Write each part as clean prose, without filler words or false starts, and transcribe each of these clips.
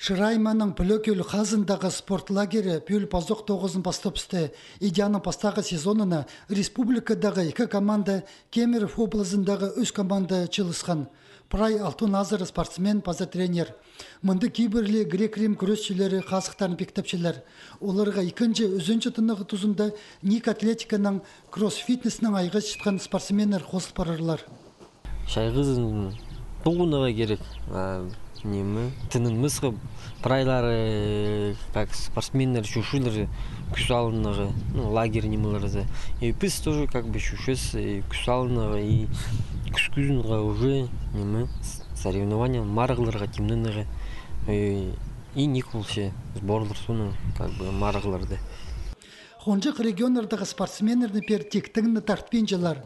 Шырайманың Пөлөкөл қазындағы спорт лагері бөл пазоқ 9-ын бастапсты. Идияның пастағы сезонына республикадағы 2 команда, Кемерово облысындағы 3 команда чылысқан. Прай Алтын Азыр спортсмен, паза тренер. Мұнды кейбірлі грек-рим күресшілері қасықтарын пектепшілер. Оларға 2-ші, 3-ші тынығы тұзында ник атлетиканың кросс-фитнесінің айға шытқан спортсменер қосыл парарлар. Шайғызын тұғыныға керек. Тынын мысқы прайлары, как спортсменер, шушылары, күсалыныға, лагерь немаларызы. И пыс тоже как бы шушес, күсалыныға, и күскүзінға уже соревнования марғыларға, темныныға. И николше сборлар соның как бы марғыларды. Хонжық регионардағы спортсменерні пер тектігіні тартпен жылар.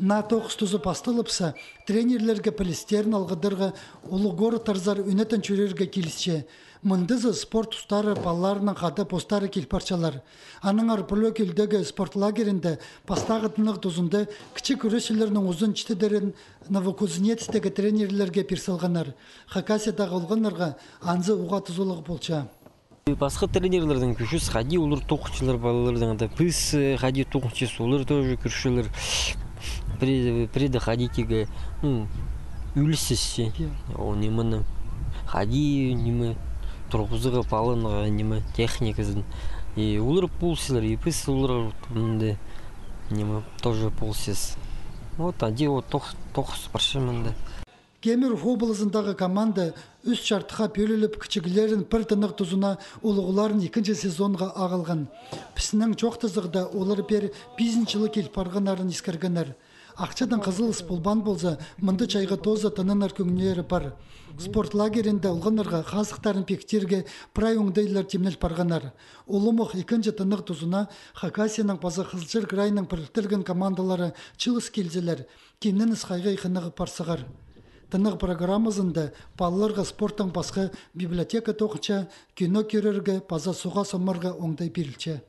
На 9 тұзы бастылыпса, тренерлерге пілістерін алғыдырға ұлы горы тарзар үнетін чөрерге келісше. Мұндызы спорт ұстары балаларының қады постары келпарчалар. Аныңар Пөлөкөлдегі спорт лагерінде пастағы тынық тұзында кіші күрешілерінің ұзын чітідерін Новокузнецтегі тренерлерге персалғанар. Хакасиядағы олғанарға анзы уға тұзылығы болча. Басқа тренерлердің күшіс хади олар тоқчылар балалардың да пыс хади тоқчысы олар тоже күршілер преді хадитеге үлісізсе о немені хади немі тұрғызыға палыныға немі техникасын олар пулсилар и пыс олар немі тоже пулсиз вот ади вот тоқсы паршымында. Кемерово облысындағы команда үш шартыға бөліліп кішігілерін бір тынық тұзына олығыларын 2-ші сезонға ағылған. Пісінің чоқ тызығда олар бер 5-шілі келіп барғанарын ескергенер. Ақчадан қызыл спулбан болса, мұнды чайға тоза тынынар көңінері бар. Спорт лагерінде олғанарға қазықтарын пектерге прай оңдайлар темнел барғанар. Олымық 2-ші тынық тұзына Хакасияның паза Қызылжыр крайының біріктірген командалары чылыс келзелер. Кемнен ысқайға иқынығы парсығар. Тынық программасында балаларға спорттың басқа библиотека тоқыча, кино көрерге, паза суға сомарға оңдай берілче.